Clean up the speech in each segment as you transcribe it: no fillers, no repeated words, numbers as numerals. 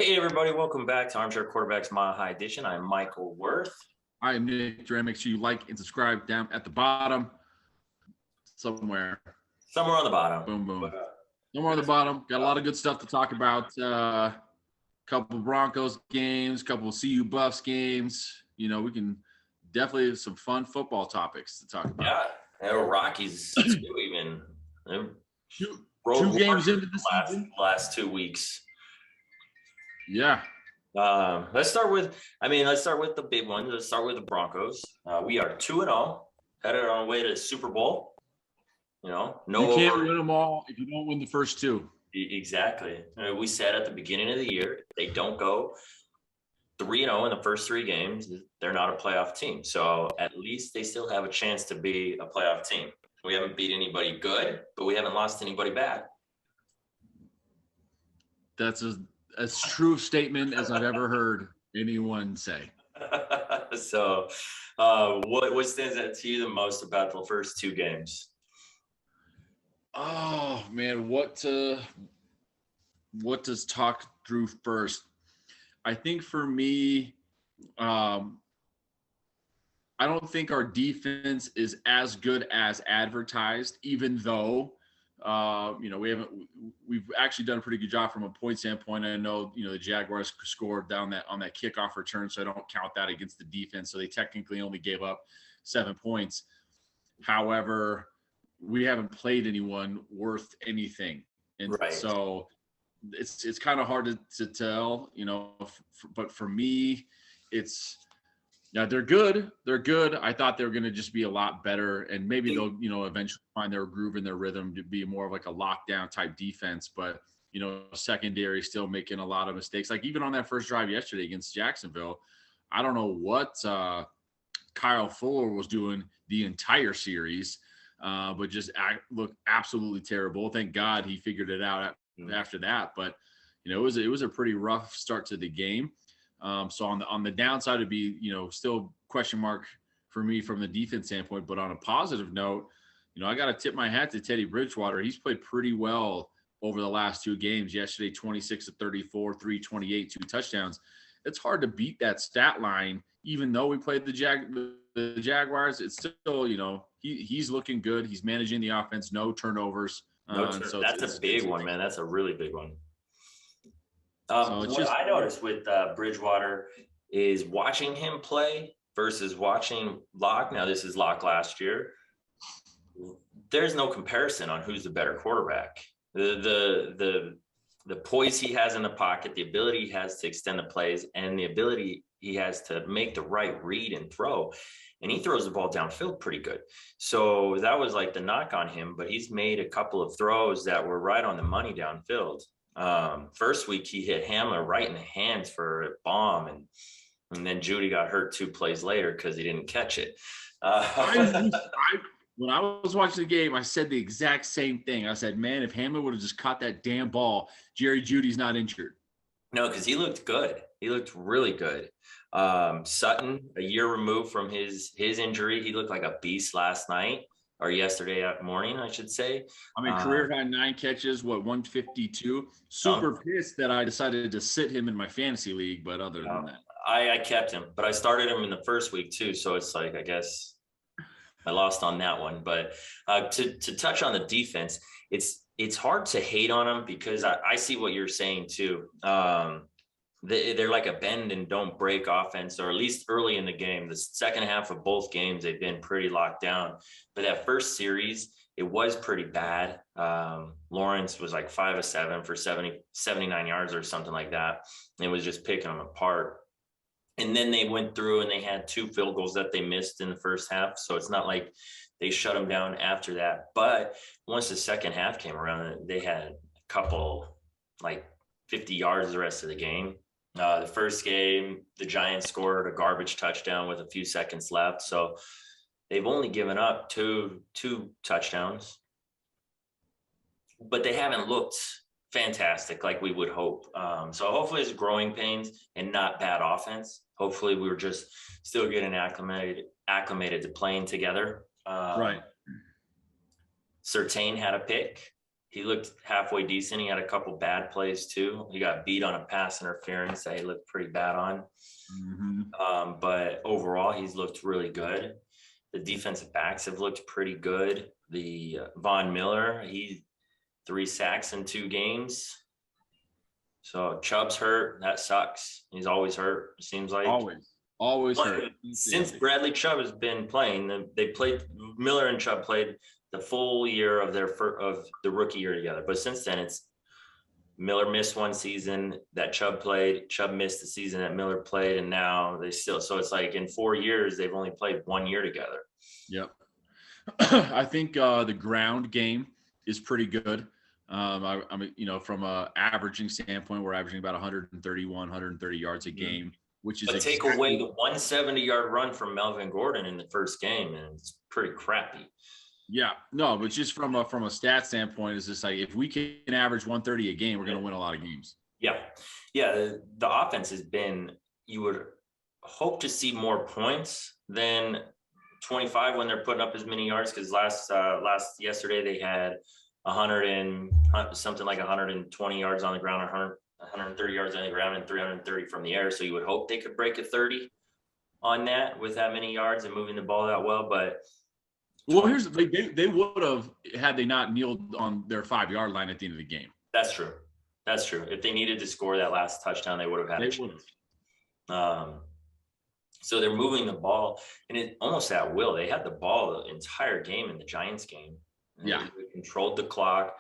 Hey everybody, welcome back to Armchair Quarterbacks Mile High Edition. I'm Michael Worth. I am Nick Duran. Make sure you like and subscribe down at the bottom somewhere. Somewhere on the bottom. Boom, boom. Somewhere on the bottom. Got a lot of good stuff to talk about. Couple Broncos games, couple CU Buffs games. You know, we can definitely have some fun football topics to talk about. Yeah, there were Rockies too, even. Two games into the season. Last 2 weeks. Yeah. Let's start with the big one. Let's start with the Broncos. We are 2-0, headed on our way to the Super Bowl. You can't win them all if you don't win the first two. Exactly. We said at the beginning of the year, they don't go 3-0 in the first 3 games. They're not a playoff team. So at least they still have a chance to be a playoff team. We haven't beat anybody good, but we haven't lost anybody bad. That's as true statement as I've ever heard anyone say. So what stands out to you the most about the first 2 games? Oh man, what to talk through first? I think for me, I don't think our defense is as good as advertised, even though we've actually done a pretty good job from a point standpoint. I know, the Jaguars scored on that kickoff return, so I don't count that against the defense. So they technically only gave up 7 points. However, we haven't played anyone worth anything. And right. So it's kind of hard to tell, but for me, they're good. They're good. I thought they were going to just be a lot better, and maybe they'll, eventually find their groove and their rhythm to be more of like a lockdown type defense. But, secondary still making a lot of mistakes. Like even on that first drive yesterday against Jacksonville, I don't know what Kyle Fuller was doing the entire series, but just looked absolutely terrible. Thank God he figured it out after that. But, it was a pretty rough start to the game. So on the downside, it'd be, still question mark for me from the defense standpoint. But on a positive note, I got to tip my hat to Teddy Bridgewater. He's played pretty well over the last 2 games. Yesterday, 26 of 34, 328, 2 touchdowns. It's hard to beat that stat line, even though we played the Jaguars. It's still, he's looking good. He's managing the offense, no turnovers. So that's a big one, man. That's a really big one. What I noticed with Bridgewater is watching him play versus watching Locke. Now, this is Locke last year. There's no comparison on who's the better quarterback. The poise he has in the pocket, the ability he has to extend the plays, and the ability he has to make the right read and throw. And he throws the ball downfield pretty good. So that was like the knock on him, but he's made a couple of throws that were right on the money downfield. First week he hit Hamler right in the hands for a bomb, and then Judy got hurt 2 plays later because he didn't catch it. When I was watching the game, I said the exact same thing. I said, man, if Hamler would have just caught that damn ball, Jerry Judy's not injured. No, because he looked good. He looked really good. Sutton, a year removed from his injury, he looked like a beast last night. Or yesterday morning, I should say. I mean, career high 9 catches, 152. Super pissed that I decided to sit him in my fantasy league, but other than that. I kept him, but I started him in the first week too. So it's like, I guess I lost on that one. But to touch on the defense, it's hard to hate on them because I see what you're saying too. They're like a bend and don't break offense, or at least early in the game. The second half of both games, they've been pretty locked down. But that first series, it was pretty bad. Lawrence was like 5 of 7 for 79 yards or something like that. And it was just picking them apart. And then they went through and they had 2 field goals that they missed in the first half. So it's not like they shut them down after that. But once the second half came around, they had a couple like 50 yards the rest of the game. The first game, the Giants scored a garbage touchdown with a few seconds left. So they've only given up two touchdowns, but they haven't looked fantastic like we would hope. So hopefully it's growing pains and not bad offense. Hopefully we were just still getting acclimated to playing together. Right. Surtain had a pick. he looked halfway decent. He had a couple bad plays too. He got beat on a pass interference that he looked pretty bad on. But overall, he's looked really good. The defensive backs have looked pretty good. The Von Miller, he 3 sacks in 2 games. So Chubb's hurt. That sucks. He's always hurt. It seems like always hurt. Since Bradley Chubb has been playing, Miller and Chubb played the full year of the rookie year together. But since then, it's Miller missed 1 season that Chubb played. Chubb missed the season that Miller played, and now they still. So it's like in 4 years they've only played 1 year together. Yep. I think the ground game is pretty good. I mean, from a averaging standpoint, we're averaging about 130 yards a game, which is take away the 170-yard run from Melvin Gordon in the first game, and it's pretty crappy. Yeah, no, but just from a stat standpoint, it's just like if we can average 130 a game, we're going to win a lot of games. Yeah. The offense has been. You would hope to see more points than 25 when they're putting up as many yards, because yesterday they had 120 yards on the ground, 130 yards on the ground, and 330 from the air. So you would hope they could break a 30 on that with that many yards and moving the ball that well. But here's they would have had they not kneeled on their 5-yard line at the end of the game. That's true. If they needed to score that last touchdown, they would have had a chance. So they're moving the ball, and it almost at will. They had the ball the entire game in the Giants game. Yeah, they controlled the clock.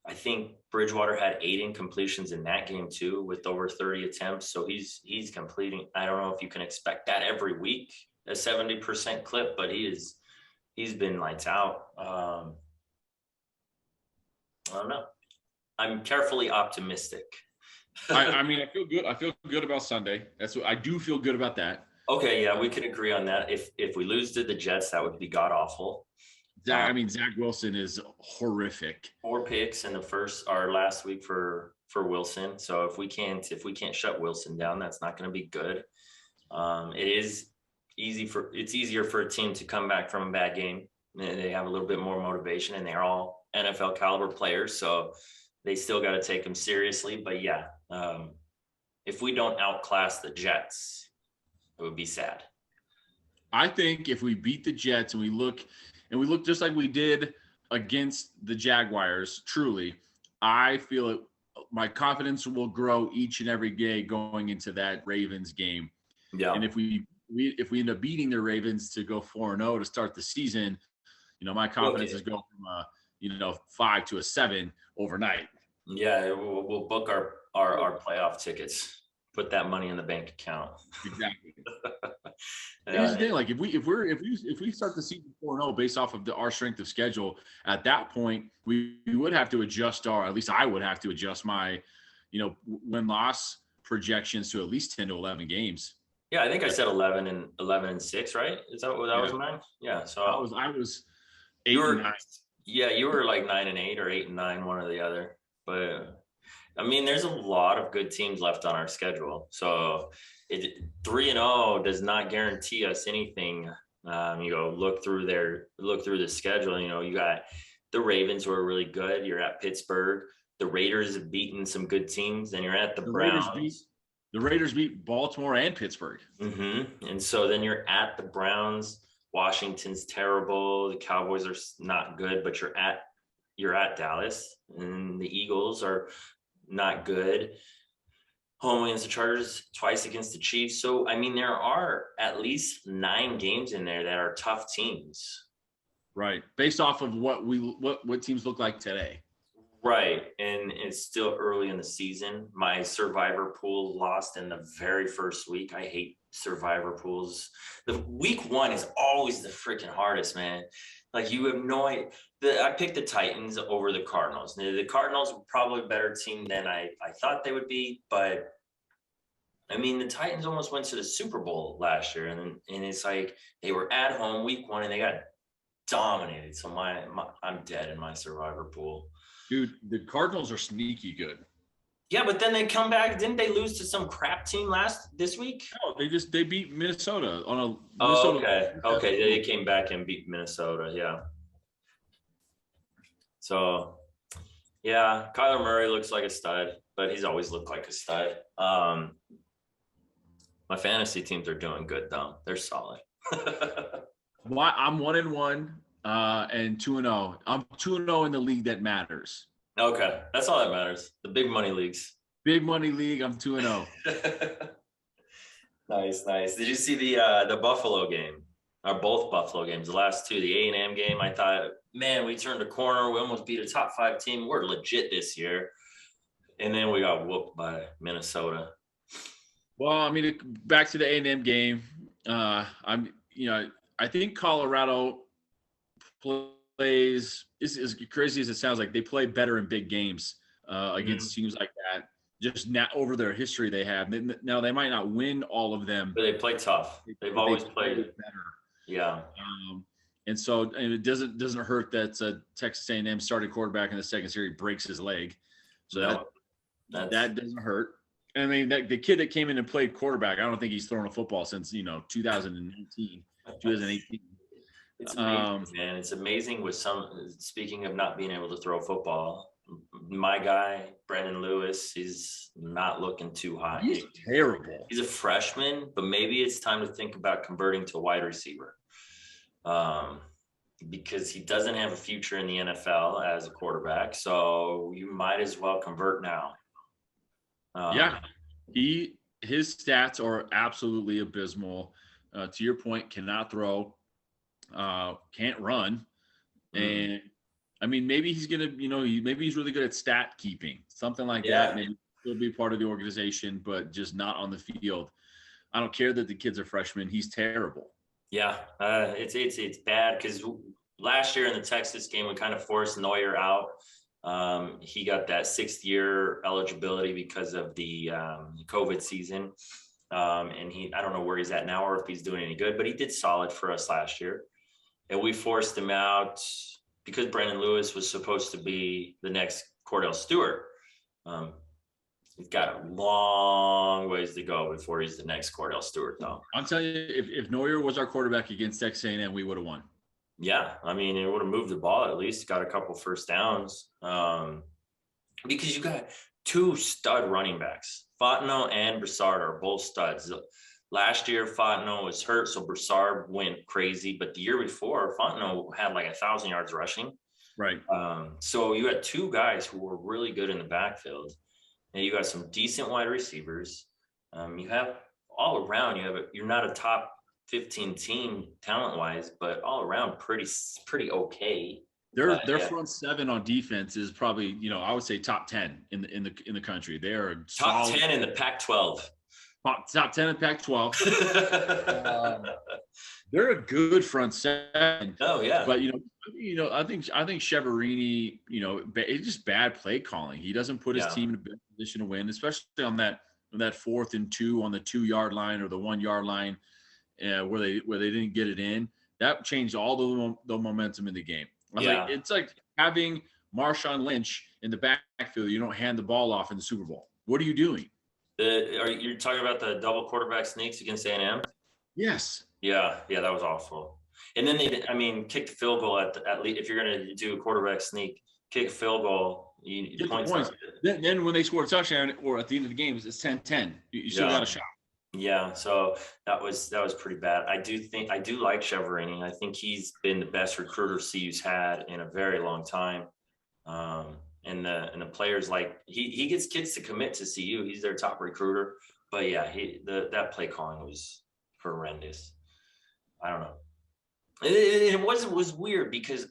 I think Bridgewater had 8 incompletions in that game too, with over 30 attempts. So he's completing. I don't know if you can expect that every week, a 70% clip, but he's been lights out. I don't know. I'm carefully optimistic. I mean, I feel good. I feel good about Sunday. That's what I do feel good about that. Okay, yeah, we can agree on that. If we lose to the Jets, that would be god awful. Zach Wilson is horrific. 4 picks in the last week for Wilson. So if we can't shut Wilson down, that's not going to be good. It's easier for a team to come back from a bad game. They have a little bit more motivation, and they're all NFL caliber players, so they still got to take them seriously. But yeah, if we don't outclass the Jets, it would be sad. I think if we beat the Jets and we look just like we did against the Jaguars, truly, I feel my confidence will grow each and every day going into that Ravens game. Yeah. And if we end up beating the Ravens to go 4-0 to start the season, my confidence is going from 5 to a 7 overnight. Yeah, we'll book our playoff tickets. Put that money in the bank account. Exactly. Here's the thing: like if we start the season 4-0 based off of our strength of schedule, at that point we would have to adjust at least I would have to adjust my, win-loss projections to at least 10 to 11 games. Yeah, I think I said 11 and 6, right? Is that what that was mine? Yeah. So I was 8 and 9. Yeah, you were like 9 and 8 or 8 and 9, one or the other. But I mean, there's a lot of good teams left on our schedule. So 3-0 does not guarantee us anything. Look through the schedule. You got the Ravens, who are really good. You're at Pittsburgh. The Raiders have beaten some good teams. Then you're at the Browns. The Raiders beat Baltimore and Pittsburgh. Mm-hmm. And so then you're at the Browns. Washington's terrible. The Cowboys are not good, but you're at Dallas, and the Eagles are not good. Home against the Chargers, twice against the Chiefs. So, I mean, there are at least 9 games in there that are tough teams. Right. Based off of what teams look like today. Right. And it's still early in the season. My survivor pool lost in the very first week. I hate survivor pools. The week 1 is always the freaking hardest, man. Like, you have no idea. I picked the Titans over the Cardinals. The Cardinals were probably a better team than I thought they would be. But, I mean, the Titans almost went to the Super Bowl last year. And it's like they were at home week 1 and they got dominated. So I'm dead in my survivor pool. Dude, the Cardinals are sneaky good. Yeah, but then they come back. Didn't they lose to some crap team this week? No, they beat Minnesota on a. Oh, okay. They came back and beat Minnesota. Yeah. So, Yeah, Kyler Murray looks like a stud, but he's always looked like a stud. My fantasy teams are doing good though. They're solid. Why I'm 1-1 and 2-0. I'm 2-0 in the league that matters. Okay, that's all that matters. The big money leagues. Big money league. I'm 2-0. Nice, nice. Did you see the Buffalo game? Or both Buffalo games, the last two, the A&M game? I thought, man, we turned a corner. We almost beat a top 5 team. We're legit this year. And then we got whooped by Minnesota. Well, I mean, back to the A&M game. I think Colorado plays, as crazy as it sounds like, they play better in big games against teams like that. Just not over their history they have. Now, they might not win all of them. But they play tough. They've always played better. Yeah. And it doesn't hurt that Texas A&M starting quarterback in the second series breaks his leg. So that doesn't hurt. I mean, the kid that came in and played quarterback, I don't think he's thrown a football since 2018. It's amazing, man. It's amazing with speaking of not being able to throw football. My guy, Brandon Lewis, he's not looking too high. He's terrible. He's a freshman, but maybe it's time to think about converting to wide receiver. Because he doesn't have a future in the NFL as a quarterback. So you might as well convert now. His stats are absolutely abysmal. To your point, cannot throw, can't run. And I mean, maybe he's going to, maybe he's really good at stat keeping, something like that. Maybe he'll be part of the organization, but just not on the field. I don't care that the kid's a freshman. He's terrible. Yeah, it's bad because last year in the Texas game, we kind of forced Neuer out. He got that 6th-year eligibility because of the COVID season. And I don't know where he's at now or if he's doing any good, but he did solid for us last year. And we forced him out because Brandon Lewis was supposed to be the next Cordell Stewart. He's got a long ways to go before he's the next Cordell Stewart, though. I'm telling you, if Neuer was our quarterback against Texas A&M, we would have won. Yeah, I mean, it would have moved the ball at least, got a couple first downs. Because you got 2 stud running backs. Fontenot and Broussard are both studs. Last year, Fontenot was hurt, so Broussard went crazy. But the year before, Fontenot had like 1,000 yards rushing. Right. So you had 2 guys who were really good in the backfield. And you got some decent wide receivers. You have all around, you're not a top 15 team talent-wise, but all around pretty okay. Their front 7 on defense is probably, I would say top 10 in the country. They are top 10 in the Pac-12. Top 10 in Pac-12. They're a good front 7. Oh yeah. But I think Cheverini, it's just bad play calling. He doesn't put his team in a good position to win, especially on that 4th and 2 on the 2-yard line or the 1-yard line, where they didn't get it in. That changed all the momentum in the game. It's like having Marshawn Lynch in the backfield. You don't hand the ball off in the Super Bowl. What are you doing? Are you talking about the double quarterback sneaks against A&M? Yes. Yeah, that was awful. And then kick the field goal at least. If you're going to do a quarterback sneak, kick a field goal. You get points. Then when they score a touchdown or at the end of the game, it's 10-10. You still got a shot. Yeah, so that was pretty bad. I do like Cheverini. I think he's been the best recruiter CU's had in a very long time. And the players, like he gets kids to commit to CU. He's their top recruiter. But yeah, that play calling was horrendous. I don't know. It was weird because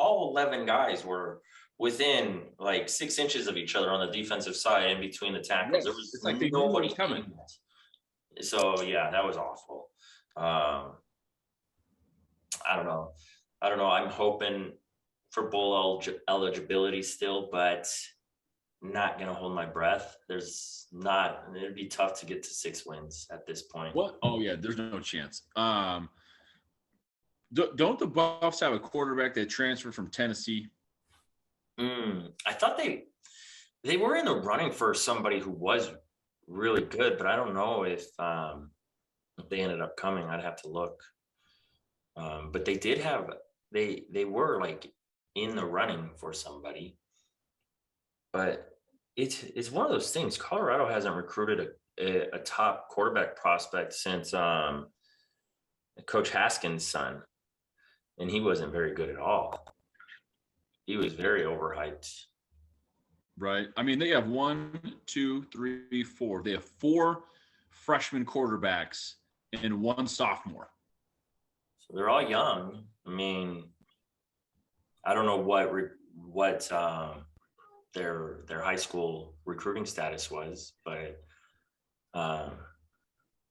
all 11 guys were within like 6 inches of each other on the defensive side in between the tackles. There was like nobody coming. So yeah, that was awful. I don't know. I'm hoping for bowl eligibility still, but not gonna hold my breath. It'd be tough to get to 6 wins at this point. What? Oh yeah, there's no chance. Don't the Buffs have a quarterback that transferred from Tennessee? I thought they were in the running for somebody who was really good, but I don't know if they ended up coming. I'd have to look. But they did have they were like in the running for somebody. But it's one of those things. Colorado hasn't recruited a top quarterback prospect since Coach Haskins' son, and he wasn't very good at all. He was very overhyped. Right. I mean, they have 1, 2, 3, 4. They have 4 freshman quarterbacks and 1 sophomore. So they're all young. I mean, I don't know what their high school recruiting status was, but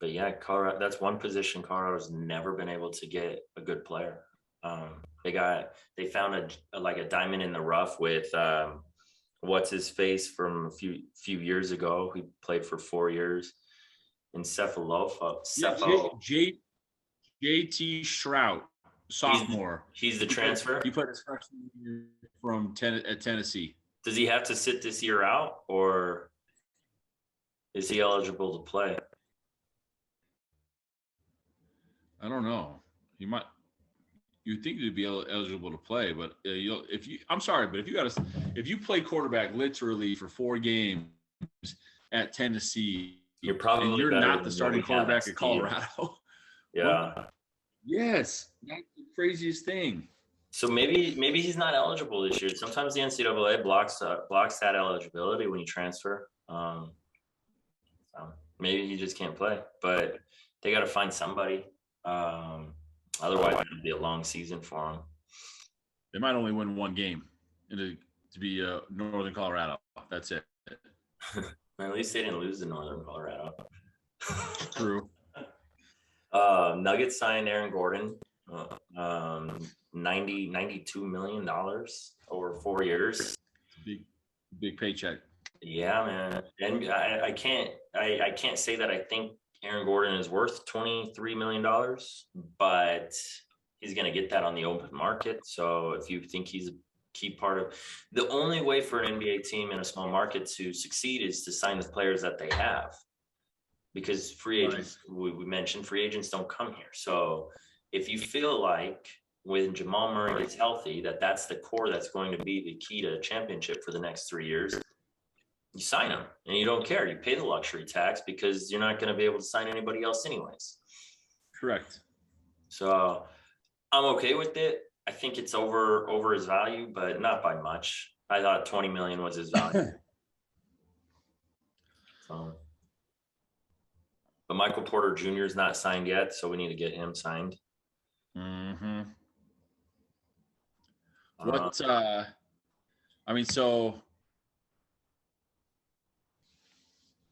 yeah, Colorado. That's one position Colorado's never been able to get a good player. They found a diamond in the rough with what's his face from a few years ago. He played for 4 years in Cephalova. JT Shrout, sophomore. He's the transfer. He played his freshman year from Tennessee. Does he have to sit this year out, or is he eligible to play? I don't know. He might. You'd think he'd be eligible to play, but I'm sorry, but if you play quarterback literally for 4 games at Tennessee, you're not the starting quarterback at Colorado. Yeah. Yes, that's the craziest thing. So maybe he's not eligible this year. Sometimes the NCAA blocks that eligibility when you transfer. So maybe he just can't play, but they got to find somebody. Otherwise, it'll be a long season for them. They might only win 1 game to be Northern Colorado. That's it. At least they didn't lose to Northern Colorado. True. Nuggets signed Aaron Gordon, $92 million over 4 years. Big paycheck. Yeah, man. And I can't say that I think Aaron Gordon is worth $23 million, but he's going to get that on the open market. So if you think he's a key part of the only way for an NBA team in a small market to succeed is to sign the players that they have, because free agents, we mentioned free agents don't come here. So if you feel like when Jamal Murray is healthy, that's the core that's going to be the key to a championship for the next 3 years, you sign him and you don't care. You pay the luxury tax because you're not going to be able to sign anybody else anyways. Correct. So I'm okay with it. I think it's over his value, but not by much. I thought 20 million was his value. So, but Michael Porter Jr. is not signed yet, so we need to get him signed. Mm-hmm. So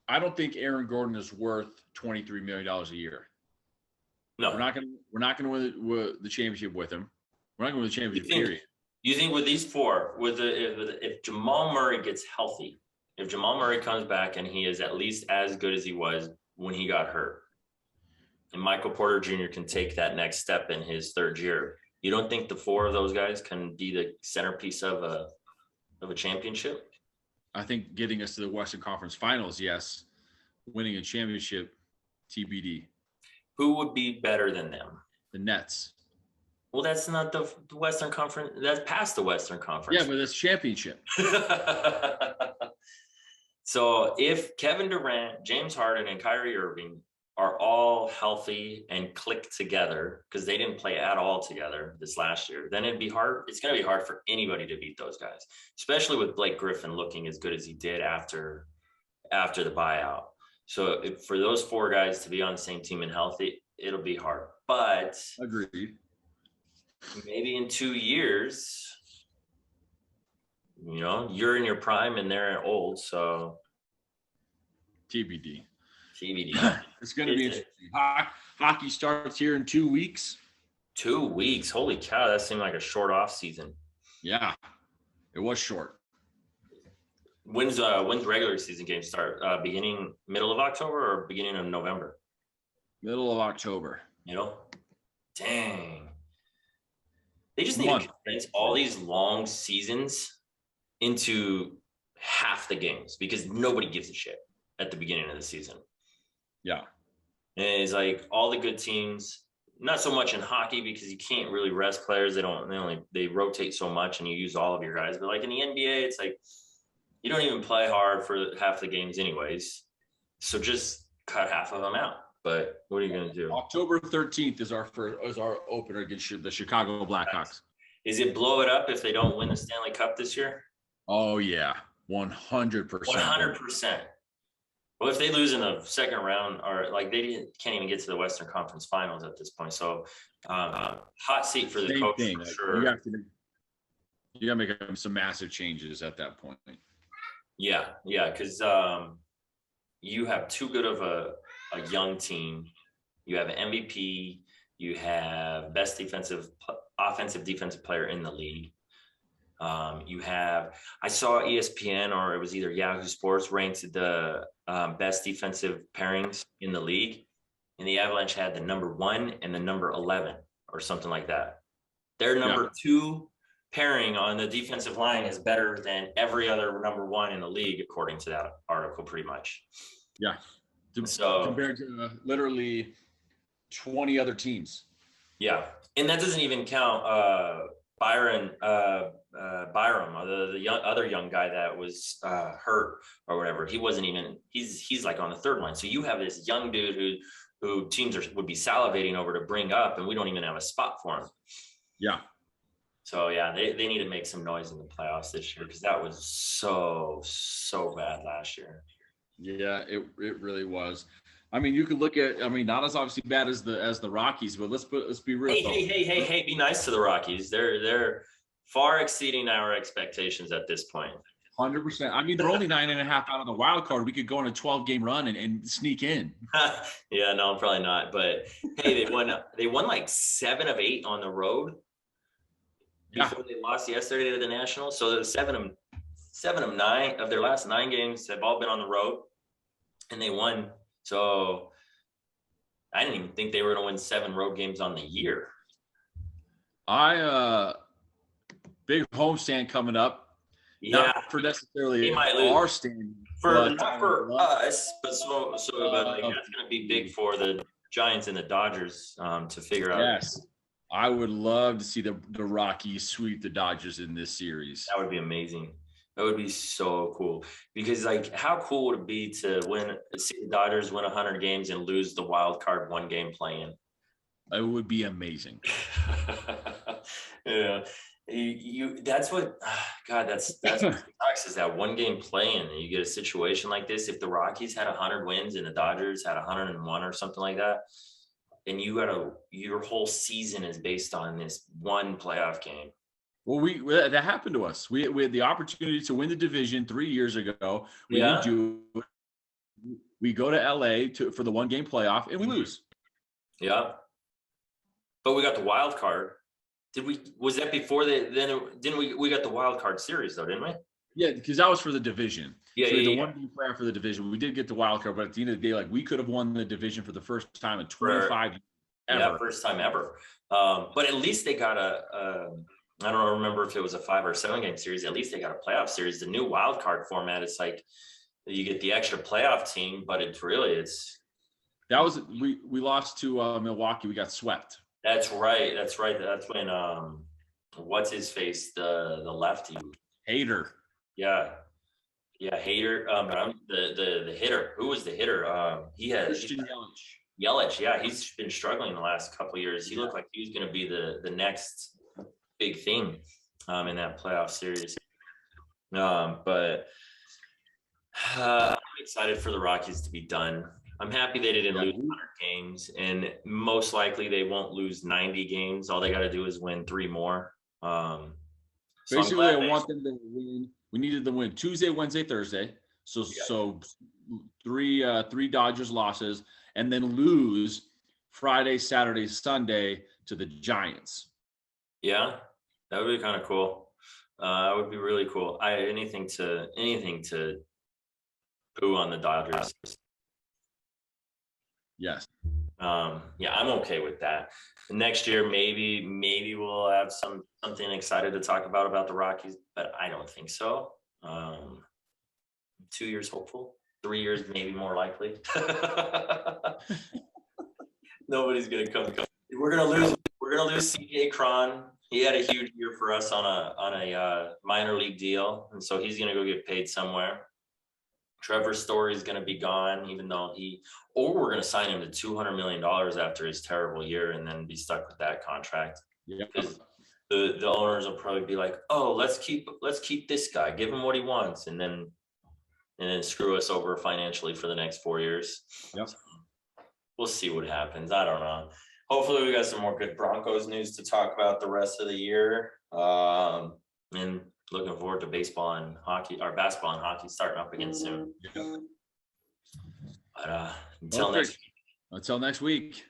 I don't think Aaron Gordon is worth $23 million a year. No, we're not going to win the championship with him. We're not going to win the championship. Period. You think with these 4, if Jamal Murray gets healthy, if Jamal Murray comes back and he is at least as good as he was when he got hurt, and Michael Porter Jr. can take that next step in his 3rd year, you don't think the 4 of those guys can be the centerpiece of a championship? I think getting us to the Western Conference Finals, yes. Winning a championship, TBD. Who would be better than them? The Nets. Well, that's not the Western Conference. That's past the Western Conference. Yeah, but it's championship. So if Kevin Durant, James Harden, and Kyrie Irving are all healthy and click together, because they didn't play at all together this last year, then it'd be hard. It's going to be hard for anybody to beat those guys, especially with Blake Griffin looking as good as he did after the buyout. So for those 4 guys to be on the same team and healthy, it'll be hard. But agreed. Maybe in 2 years, you're in your prime and they're old. So TBD. It's going to be interesting. Hockey starts here in 2 weeks. 2 weeks. Holy cow. That seemed like a short off season. Yeah, it was short. When's regular season games start? Middle of October or beginning of November? Middle of October. Dang. They just need to condense all these long seasons into half the games, because nobody gives a shit at the beginning of the season. Yeah. And it's like all the good teams not so much in hockey because you can't really rest players. They rotate so much and you use all of your guys. But like in the NBA, it's like you don't even play hard for half the games anyways. So just cut half of them out. But what are you going to do? October 13th is our opener against the Chicago Blackhawks. Is it blow it up if they don't win the Stanley Cup this year? Oh yeah, 100%. 100%. Well, if they lose in the second round, or like can't even get to the Western Conference Finals at this point, so hot seat for the coach for sure. You got to make some massive changes at that point. Yeah, because you have too good of a young team. You have an MVP. You have best offensive defensive player in the league. I saw ESPN, or it was either Yahoo Sports, ranked the best defensive pairings in the league, and the Avalanche had the number 1 and the number 11 or something like that. Their number 2 pairing on the defensive line is better than every other number 1 in the league, according to that article, pretty much. Yeah. So compared to literally 20 other teams. Yeah. And that doesn't even count Byram, the other young guy that was hurt or whatever. He wasn't even. He's like on the third line. So you have this young dude who teams would be salivating over to bring up, and we don't even have a spot for him. Yeah. So yeah, they need to make some noise in the playoffs this year because that was so bad last year. Yeah, it really was. I mean, you could look at. I mean, not as obviously bad as the Rockies, but let's be real. Hey! Be nice to the Rockies. They're far exceeding our expectations at this point. 100%. I mean, they're only 9.5 out of the wild card. We could go on a 12-game run and sneak in. Yeah, no, probably not. But hey, they won like 7 of 8 on the road before they lost yesterday to the Nationals. So the 7 of 9 of their last 9 games have all been on the road, and they won. So I didn't even think they were going to win 7 road games on the year. Big homestand coming up. Yeah, not for necessarily our stand, not for us, but that's going to be big for the Giants and the Dodgers to figure out. Yes, I would love to see the Rockies sweep the Dodgers in this series. That would be amazing. That would be so cool because, like, how cool would it be to see the Dodgers win 100 games and lose the wild card 1 game play-in? It would be amazing. Yeah. That's what that's what sucks is that 1 game play-in, and you get a situation like this. If the Rockies had 100 wins and the Dodgers had 101 or something like that, and your whole season is based on this 1 playoff game. Well, that happened to us. We had the opportunity to win the division 3 years ago. We didn't do it. We go to LA for the 1 game playoff and we lose. Yeah. But we got the wild card. Was that before we got the wild card series though, didn't we? Yeah, because that was for the division. Yeah, so the 1 game playoff for the division. We did get the wild card, but at the end of the day, like, we could have won the division for the first time in 25 years. Yeah, first time ever. But at least they got I don't remember if it was a 5 or 7 game series. At least they got a playoff series. The new wild card format, it's like you get the extra playoff team, but we lost to Milwaukee. We got swept. That's right. That's when what's his face, the lefty, Hader. Yeah, Hader. The hitter. Who was the hitter? Christian Yelich. Yeah, he's been struggling the last couple of years. He looked like he was going to be the next big thing in that playoff series. But I'm excited for the Rockies to be done. I'm happy they didn't lose 100 games, and most likely they won't lose 90 games. All they got to do is win 3 more. Basically, I want them to win. We needed them to win Tuesday, Wednesday, Thursday. So 3 Dodgers losses, and then lose Friday, Saturday, Sunday to the Giants. Yeah, that would be kind of cool. That would be really cool. Anything to poo on the Dodgers. Yes. Yeah, I'm okay with that. Next year, maybe we'll have something excited to talk about the Rockies, but I don't think so. 2 years hopeful, 3 years maybe more likely. Nobody's gonna come. We're gonna lose CJ Cron. He had a huge year for us on a minor league deal, and so he's gonna go get paid somewhere. Trevor Story's gonna be gone, even though or we're gonna sign him to $200 million after his terrible year, and then be stuck with that contract. Yeah. Because the owners will probably be like, oh, let's keep this guy, give him what he wants, and then screw us over financially for the next 4 years. Yep. So we'll see what happens. I don't know. Hopefully we got some more good Broncos news to talk about the rest of the year. And looking forward to baseball and hockey, or basketball and hockey starting up again soon. Yep. But until next week. Until next week.